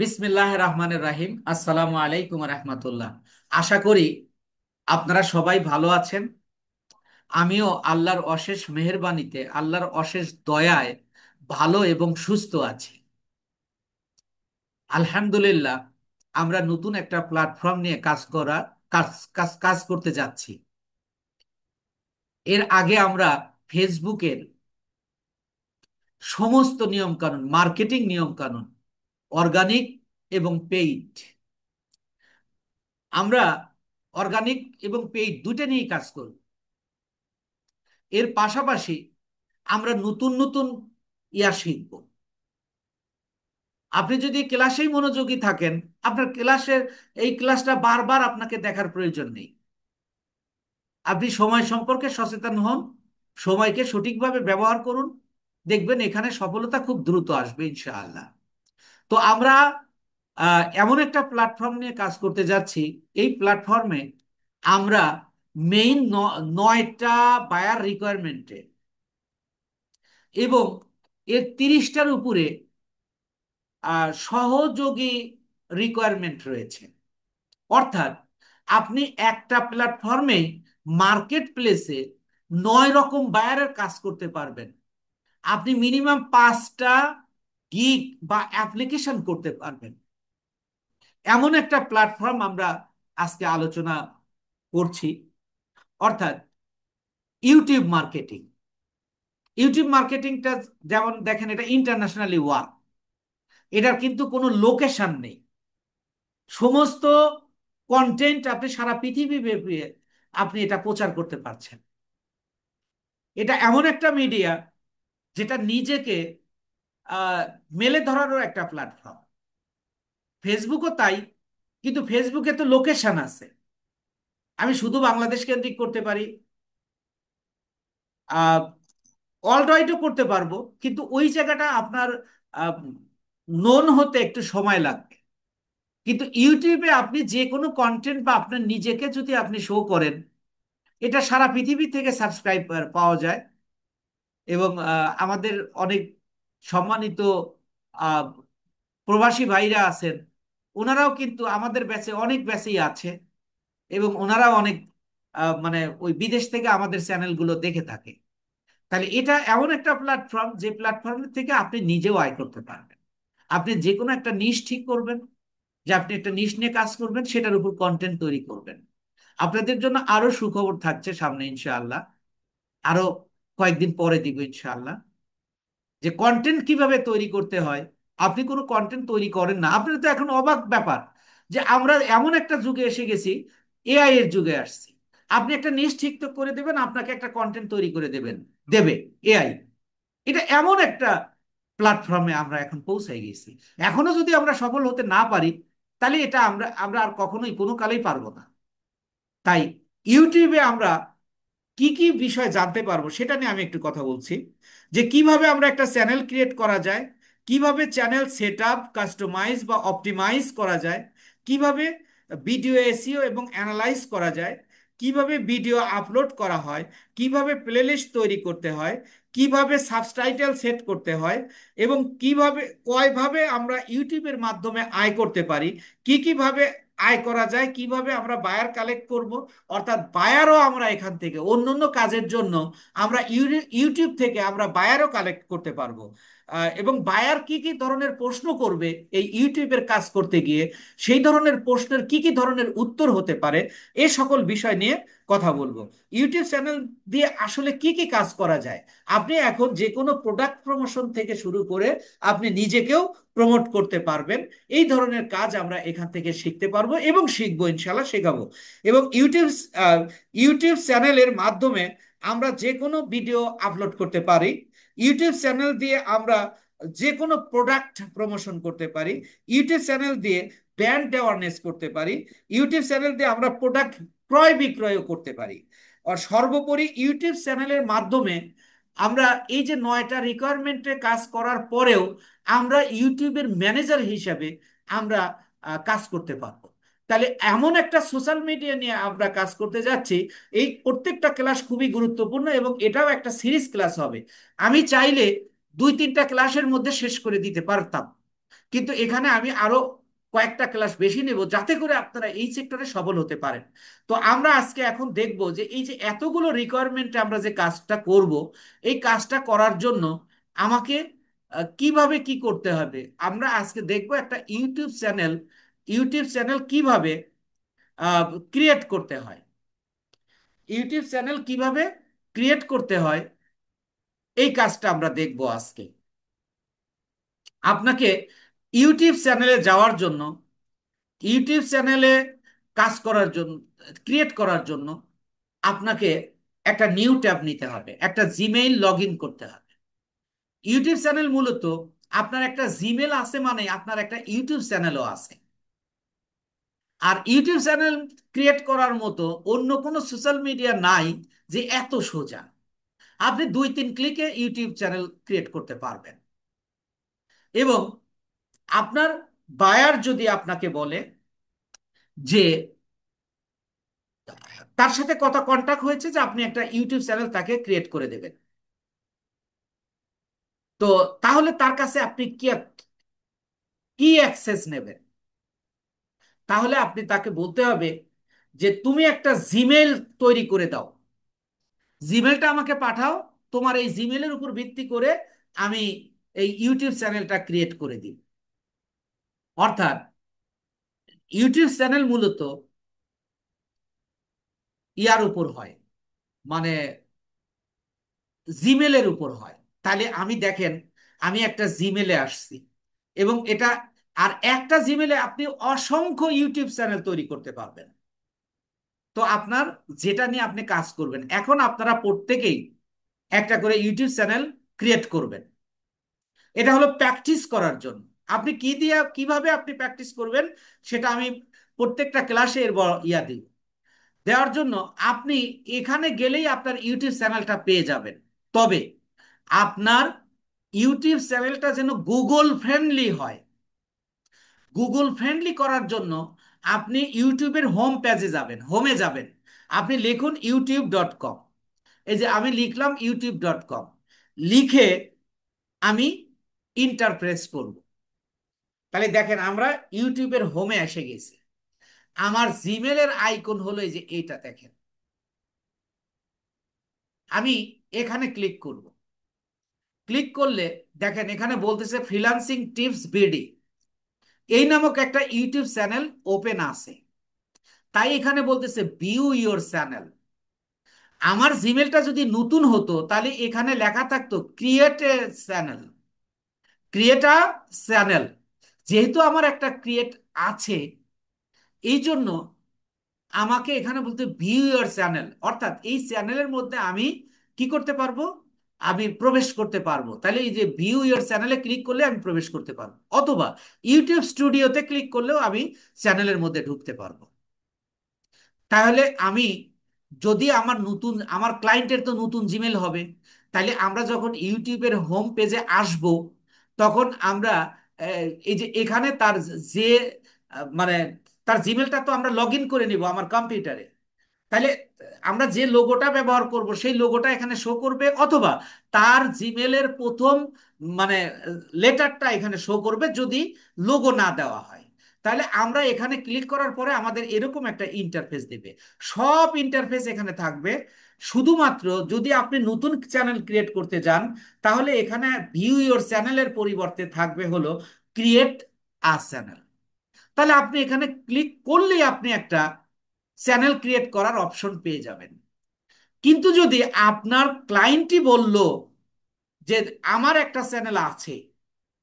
বিসমিল্লাহ রহমানের রাহিম। আসসালামু আলাইকুম রহমতুল্লাহ। আশা করি আপনারা সবাই ভালো আছেন। আমিও আল্লাহর অশেষ মেহেরবানিতে, আল্লাহর অশেষ দয়ায় ভালো এবং সুস্থ আছি, আলহামদুলিল্লাহ। আমরা নতুন একটা প্ল্যাটফর্ম নিয়ে কাজ কাজ কাজ করতে যাচ্ছি। এর আগে আমরা ফেসবুকের সমস্ত নিয়ম কানুন, মার্কেটিং নিয়ম কানুন, অর্গানিক এবং পেইড, আমরা অর্গানিক এবং পেইড দুটো নিয়ে কাজ করি। এর পাশাপাশি আমরা নতুন নতুন শিখব। আপনি যদি ক্লাসেই মনোযোগী থাকেন, আপনার এই ক্লাসটা বারবার আপনাকে দেখার প্রয়োজন নেই। আপনি সময় সম্পর্কে সচেতন হন, সময়কে সঠিকভাবে ব্যবহার করুন, দেখবেন এখানে সফলতা খুব দ্রুত আসবে ইনশাআল্লাহ। তো আমরা এমন একটা প্ল্যাটফর্ম নিয়ে কাজ করতে যাচ্ছি। এই প্ল্যাটফর্মে আমরা মেইন 9টা বায়ার রিকোয়ারমেন্টে এবং এর 30টার উপরে সহযোগী রিকোয়ারমেন্ট রয়েছে। অর্থাৎ আপনি একটা প্ল্যাটফর্মে, মার্কেট প্লেসে 9 রকম বায়ারের কাজ করতে পারবেন। আপনি মিনিমাম 5টা গিগ বা অ্যাপ্লিকেশন করতে পারবেন। এমন একটা প্ল্যাটফর্ম আমরা আজকে আলোচনা করছি। অর্থাৎ ইউটিউব মার্কেটিং। ইউটিউব মার্কেটিংটা যেমন দেখেন, এটা ইন্টারন্যাশনালি ওয়ার্ক। এটার কিন্তু কোনো লোকেশন নেই। সমস্ত কন্টেন্ট আপনি সারা পৃথিবী ব্যাপী আপনি এটা প্রচার করতে পারছেন। এটা এমন একটা মিডিয়া যেটা নিজেকে আহ, মেলে ধরারও একটা প্ল্যাটফর্ম। ফেসবুকও তাই, কিন্তু ফেসবুকে তো লোকেশন আছে। আমি শুধু বাংলাদেশ কেন্দ্রিক করতে পারি, ওয়ার্ল্ড ওয়াইডও করতে পারবো, কিন্তু ওই জায়গাটা আপনার নোন হতে একটু সময় লাগবে। কিন্তু ইউটিউবে আপনি যে কোনো কন্টেন্ট বা আপনার নিজেকে যদি আপনি শো করেন, এটা সারা পৃথিবী থেকে সাবস্ক্রাইবার পাওয়া যায়। এবং আমাদের অনেক সম্মানিত আহ, প্রবাসী ভাইরা আছেন, ওনারাও কিন্তু আমাদের ব্যাচে, অনেক ব্যাচেই আছে, এবং ওনারাও অনেক মানে ওই বিদেশ থেকে আমাদের চ্যানেলগুলো দেখে থাকে। তাহলে এটা এমন একটা প্ল্যাটফর্ম, যে প্ল্যাটফর্ম থেকে আপনি নিজেও আয় করতে পারবেন। আপনি যে কোনো একটা নিশ ঠিক করবেন, যে আপনি একটা নিশ নিয়ে কাজ করবেন, সেটার উপর কন্টেন্ট তৈরি করবেন। আপনাদের জন্য আরো সুখবর থাকছে সামনে ইনশাআল্লাহ। আরো কয়েকদিন পরে দিব ইনশাআল্লাহ, যে কন্টেন্ট কিভাবে তৈরি করতে হয়। আপনি কোনো কন্টেন্ট তৈরি করেন না, আপনার তো এখন অবাক ব্যাপার যে আমরা এমন একটা যুগে এসে গেছি, এআই এর যুগে আসছি। আপনি একটা নিশ ঠিক তো করে দেবেন, আপনাকে একটা কন্টেন্ট তৈরি করে দেবে এআই। এটা এমন একটা প্ল্যাটফর্মে আমরা এখন পৌঁছে গেছি। এখনো যদি আমরা সফল হতে না পারি, তাহলে এটা আমরা আমরা আর কখনোই কোনো কালেই পারবো না। তাই ইউটিউবে আমরা কি কি বিষয় জানতে পারবো সেটা নিয়ে আমি একটু কথা বলছি। যে কিভাবে আমরা একটা চ্যানেল ক্রিয়েট করা যায়, কিভাবে চ্যানেল সেট আপ, কাস্টমাইজ বা অপটিমাইজ করা যায়, কিভাবে ভিডিও এসইও এবং অ্যানালাইজ করা যায়, কিভাবে ভিডিও আপলোড করা হয়, কিভাবে প্লেলিস্ট তৈরি করতে হয়, কিভাবে সাবটাইটেল সেট করতে হয়, এবং কিভাবে কয়ভাবে আমরা ইউটিউবের মাধ্যমে আয় করতে পারি, কি কিভাবে আয় করা যায়, কিভাবে আমরা বায়ার কালেক্ট করব। অর্থাৎ বায়ারও আমরা এখান থেকে অন্য অন্য কাজের জন্য আমরা ইউটিউব থেকে আমরা বায়ারও কালেক্ট করতে পারবো। এবং বায়ার কি কি ধরনের প্রশ্ন করবে এই ইউটিউবের কাজ করতে গিয়ে, সেই ধরনের প্রশ্নের কি কি ধরনের উত্তর হতে পারে, এই সকল বিষয় নিয়ে কথা বলবো। ইউটিউব চ্যানেল দিয়ে আসলে কি কি কাজ করা যায়। আপনি এখন যে কোনো প্রোডাক্ট প্রমোশন থেকে শুরু করে আপনি নিজেকেও প্রমোট করতে পারবেন। এই ধরনের কাজ আমরা এখান থেকে শিখতে পারবো এবং শিখবো, ইনশাল্লাহ শেখাবো। এবং ইউটিউব চ্যানেলের মাধ্যমে আমরা যে কোনো ভিডিও আপলোড করতে পারি। ইউটিউব চ্যানেল দিয়ে আমরা যে কোনো প্রোডাক্ট প্রমোশন করতে পারি। ইউটিউব চ্যানেল দিয়ে ব্র্যান্ড অ্যাওয়ারনেস করতে পারি। ইউটিউব চ্যানেল দিয়ে আমরা প্রোডাক্ট ক্রয় বিক্রয়ও করতে পারি। আর সর্বোপরি ইউটিউব চ্যানেলের মাধ্যমে আমরা এই যে 9টা রিকোয়ারমেন্টের কাজ করার পরেও আমরা ইউটিউবের ম্যানেজার হিসাবে আমরা কাজ করতে পারবো। তাহলে এমন একটা সোশ্যাল মিডিয়া নিয়ে আমরা কাজ করতে যাচ্ছি। এই প্রত্যেকটা ক্লাস খুবই গুরুত্বপূর্ণ এবং এটাও একটা সিরিজ ক্লাস হবে। আমি চাইলে 2-3টা ক্লাসের মধ্যে শেষ করে দিতে পারতাম, কিন্তু এখানে আমি আরো কয়েকটা ক্লাস বেশি নেব যাতে করে আপনারা এই সেক্টরে সফল হতে পারেন। তো আমরা আজকে এখন দেখব যে এই যে এতগুলো রিকোয়ারমেন্টে আমরা যে কাজটা করব, এই কাজটা করার জন্য আমাকে কিভাবে কি করতে হবে। আমরা আজকে দেখব একটা ইউটিউব চ্যানেল কিভাবে ক্রিয়েট করতে হয়। ইউটিউব চ্যানেল কিভাবে ক্রিয়েট করতে হয় এই কাজটা আমরা দেখব আজকে। আপনাকে ইউটিউব চ্যানেলে যাওয়ার জন্য, ইউটিউব চ্যানেলে কাজ করার জন্য, ক্রিয়েট করার জন্য আপনাকে একটা নিউ ট্যাব নিতে হবে, একটা জিমেইল লগ ইন করতে হবে। ইউটিউব চ্যানেল মূলত, আপনার একটা জিমেল আছে মানে আপনার একটা ইউটিউব চ্যানেলও আছে। আর ইউটিউব চ্যানেল ক্রিয়েট করার মতো অন্য কোনো সোশ্যাল মিডিয়া নাই যে এত সোজা। আপনি 2-3 ক্লিকে ইউটিউব চ্যানেল ক্রিয়েট করতে পারবেন। এবং আপনার বায়ার যদি আপনাকে বলে যে তার সাথে কথা কন্টাক্ট হয়েছে যে আপনি একটা ইউটিউব চ্যানেল তাকে ক্রিয়েট করে দেবেন, তো তাহলে তার কাছে আপনি কি কি অ্যাক্সেস নেবেন? তাহলে আপনি তাকে বলতে হবে যে তুমি একটা জিমেল তৈরি করে দাও, জিমেলটা আমাকে পাঠাও, তোমার এই জিমেলের উপর ভিত্তি করে আমি এই ইউটিউব চ্যানেলটা ক্রিয়েট করে দিই। অর্থাৎ ইউটিউব চ্যানেল মূলত ইয়ার উপর হয়, মানে জিমেলের উপর হয়। তাহলে আমি দেখেন, আমি একটা জিমেলে আসছি এবং এটা, আর একটা জিমেলে আপনি অসংখ্য ইউটিউব চ্যানেল তৈরি করতে পারবেন। তো আপনার যেটা নিয়ে আপনি কাজ করবেন, এখন আপনারা প্রত্যেকেই একটা করে ইউটিউব চ্যানেল ক্রিয়েট করবেন। এটা হলো প্র্যাকটিস করার জন্য। আপনি কি দিয়ে কিভাবে আপনি প্র্যাকটিস করবেন সেটা আমি প্রত্যেকটা ক্লাসে এর ইয়া দিই, দেওয়ার জন্য আপনি এখানে গেলেই আপনার ইউটিউব চ্যানেলটা পেয়ে যাবেন। তবে আপনার ইউটিউব চ্যানেলটা যেন গুগল ফ্রেন্ডলি হয়। গুগল ফ্রেন্ডলি করার জন্য আপনি ইউটিউবের হোম পেজে যাবেন, হোমে যাবেন, আপনি লিখুন youtube.com। এই যে আমি লিখলাম youtube.com, লিখে আমি ইন্টারপ্রেস করব। তাহলে দেখেন আমরা ইউটিউবের হোমে এসে গেছি। আমার জিমেলের আইকন হলো এই যে এইটা দেখেন। আমি এখানে ক্লিক করব। ক্লিক করলে দেখেন এখানে বলতেছে ফ্রিল্যান্সিং টিপস বিডি এই নামক একটা ইউটিউব চ্যানেল ওপেন আছে। তাই এখানে বলতেছে ভিউ ইওর চ্যানেল। আমার জিমেলটা যদি নতুন হতো তাহলে এখানে লেখা থাকতো create a channel, create a channel. যেহেতু আমার একটা ক্রিয়েট আছে, এই জন্য আমাকে এখানে বলতে ভিউ ইওর চ্যানেল, অর্থাৎ এই চ্যানেলের মধ্যে আমি কি করতে পারবো, আমি প্রবেশ করতে পারবো। তাহলে এই যে ভিউ ইওর চ্যানেলে ক্লিক করলে আমি প্রবেশ করতে পারবো, অথবা ইউটিউব স্টুডিওতে ক্লিক করলেও আমি চ্যানেলের মধ্যে ঢুকতে পারবো। তাহলে আমি, যদি আমার নতুন, আমার ক্লায়েন্টের তো নতুন জিমেল হবে, তাহলে আমরা যখন ইউটিউবের হোম পেজে আসব তখন আমরা এই যে এখানে তার যে মানে তার জিমেলটা তো আমরা লগ ইন করে নিব আমার কম্পিউটারে। তাহলে আমরা যে লোগোটা ব্যবহার করব সেই লোগোটা এখানে শো করবে, অথবা তার জিমেলের প্রথম মানে লেটারটা এখানে শো করবে যদি লোগো না দেওয়া হয়। তাহলে আমরা এখানে ক্লিক করার পরে আমাদের এরকম একটা ইন্টারফেস দেবে, সব ইন্টারফেস এখানে থাকবে। শুধুমাত্র যদি আপনি নতুন চ্যানেল ক্রিয়েট করতে যান তাহলে এখানে ভিউ ইওর চ্যানেলের পরিবর্তে থাকবে হলো ক্রিয়েট আ চ্যানেল। তাহলে আপনি এখানে ক্লিক করলেই আপনি একটা চ্যানেল ক্রিয়েট করার অপশন পেয়ে যাবেন। কিন্তু যদি আপনার ক্লায়েন্টই বলল যে আমার একটা চ্যানেল আছে,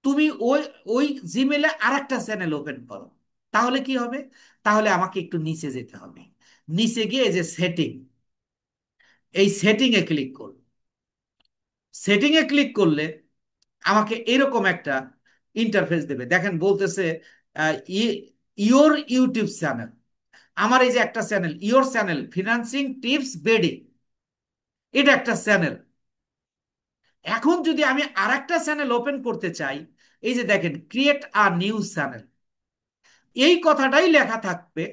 তুমি ওই ওই জিমেলে আরেকটা চ্যানেল ওপেন করো, তাহলে কি হবে? তাহলে আমাকে একটু নিচে যেতে হবে। নিচে গিয়ে এই যে সেটিং, এই সেটিং এ ক্লিক করুন। সেটিং এ ক্লিক করলে আমাকে এরকম একটা ইন্টারফেস দেবে। দেখেন বলতেছে ইওর ইউটিউব চ্যানেল। আমার এই যে একটা channel your channel financing tips বেডি, এটা একটা চ্যানেল। এখন যদি আমি আরেকটা চ্যানেল ওপেন করতে চাই, এই যে দেখেন ক্রিয়েট আ নিউ চ্যানেল, এই কথাটাই লেখা থাকবে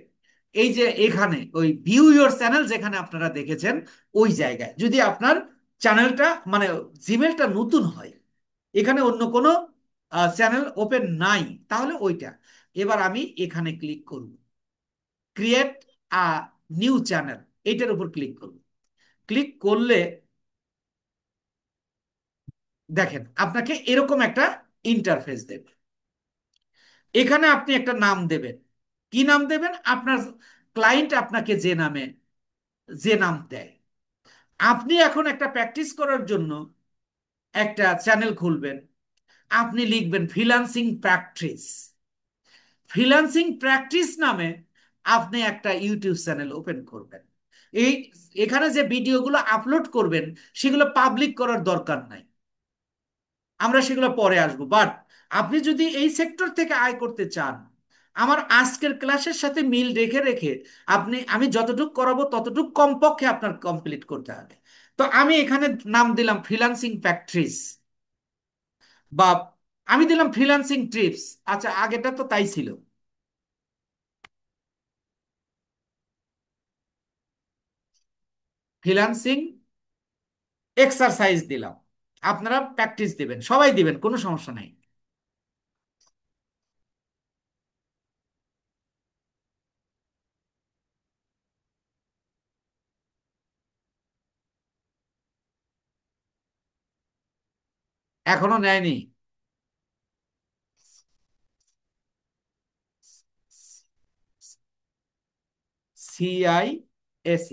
এই যে এখানে ওই ভিউ ইওর চ্যানেল যেখানে আপনারা দেখেছেন ওই জায়গায়। যদি আপনার চ্যানেলটা মানে জিমেলটা নতুন হয়, এখানে অন্য কোনো চ্যানেল ওপেন নাই, তাহলে ওইটা। এবার আমি এখানে ক্লিক করব, ক্রিয়েট আ নিউ চ্যানেল, এইটার উপর ক্লিক করব। ক্লিক করলে দেখেন আপনাকে এরকম একটা ইন্টারফেস দেবে। এখানে আপনি একটা নাম দেবেন। কি নাম দেবেন? আপনার ক্লায়েন্ট আপনাকে যে নাম দেয়। আপনি এখন একটা প্র্যাকটিস করার জন্য একটা চ্যানেল খুলবেন। আপনি লিখবেন ফ্রিল্যান্সিং প্র্যাকটিস। ফ্রিল্যান্সিং প্র্যাকটিস নামে আপনি একটা ইউটিউব চ্যানেল ওপেন করবেন। এই এখানে যে ভিডিওগুলো আপলোড করবেন সেগুলো পাবলিক করার দরকার নাই, আমরা সেগুলো পরে আসবো। বাট আপনি যদি এই সেক্টর থেকে আয় করতে চান, আমার আজকের ক্লাসের সাথে মিল রেখে রেখে আমি যতটুকু করাবো ততটুকু কমপক্ষে আপনার কমপ্লিট করতে হবে। তো আমি এখানে নাম দিলাম ফ্রিল্যান্সিং প্র্যাকটিস, বা আমি দিলাম ফ্রিল্যান্সিং ট্রিপস। আচ্ছা, আগেটা তো তাই ছিল। ফ্রিল্যান্সিং এক্সারসাইজ দিলাম। আপনারা প্র্যাকটিস দিবেন, সবাই দিবেন, কোনো সমস্যা নাই। এখনো নেয়নি। CISE,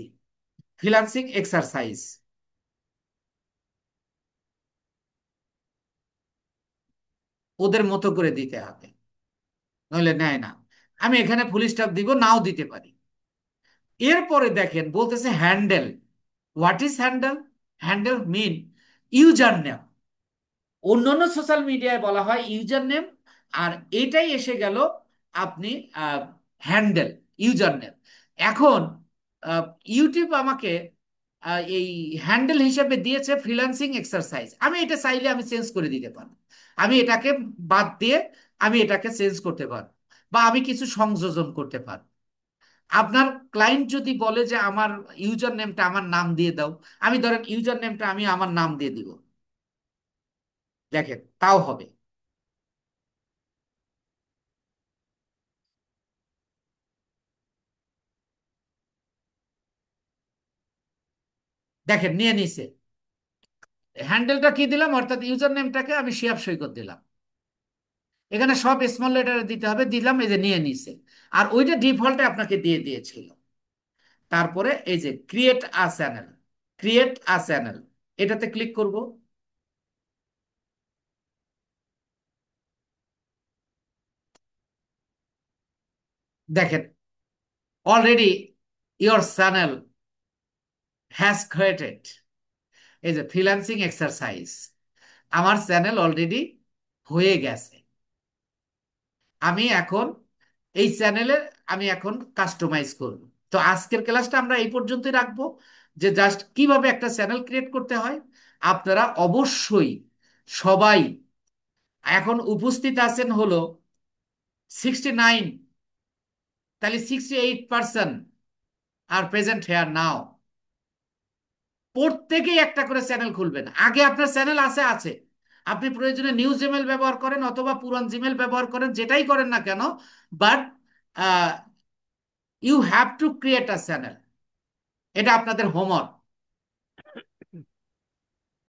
freelancing exercise. ওদের মতো করে দিতে হবে, নইলে নেয় না। আমি এখানে ফুল স্টপ দিব, নাও দিতে পারি। এরপরে দেখেন বলতেছে handle. What is handle? Handle mean user name. অন্যান্য সোশ্যাল মিডিয়ায় বলা হয় ইউজার নেম, আর এটাই এসে গেল আপনি হ্যান্ডেল, ইউজার নেম। এখন ইউটিউব আমাকে এই হ্যান্ডেল হিসেবে দিয়েছে ফ্রিল্যান্সিং এক্সারসাইজ। আমি এটা চাইলে আমি চেঞ্জ করে দিতে পারি। আমি এটাকে বাদ দিয়ে আমি এটাকে চেঞ্জ করতে পারি, বা আমি কিছু সংযোজন করতে পারি। আপনার ক্লায়েন্ট যদি বলে যে আমার ইউজার নেমটা আমার নাম দিয়ে দাও, আমি ধরেন ইউজার নেমটা আমি আমার নাম দিয়ে দিব, দেখেন তাও হবে। দেখেন নিয়ে নিছে। হ্যান্ডেলটা কি দিলাম, অর্থাৎ ইউজার নেমটাকে আমি শিহাব সৈকত দিলাম। এখানে সব স্মল লেটারে দিতে হবে, দিলাম, এই যে নিয়ে নিছে। আর ওইটা ডিফল্টে আপনাকে দিয়ে দিয়েছিল। তারপরে এই যে create a channel, create a channel, এটাতে ক্লিক করব। দেখেন already your channel has created. এই যে ফ্রিল্যান্সিং এক্সারসাইজ, আমার চ্যানেল অলরেডি হয়ে গেছে। আমি এখন এই চ্যানেলে আমি এখন কাস্টমাইজ করব। তো আজকের ক্লাসটা আমরা এই পর্যন্তই রাখবো, যে জাস্ট কিভাবে একটা চ্যানেল ক্রিয়েট করতে হয়। আপনারা অবশ্যই সবাই এখন উপস্থিত আছেন হলো 69, তাহলে 68% আর প্রেজেন্ট হেয়ার নাও। প্রত্যেকেই একটা করে চ্যানেল খুলবেন। আগে আপনার চ্যানেল আছে আছে, আপনি প্রয়োজনে নিউ জিমেল ব্যবহার করেন অথবা পুরান জিমেল ব্যবহার করেন, যেটাই করেন না কেন, but you have to create a channel. এটা আপনাদের হোমওয়ার্ক।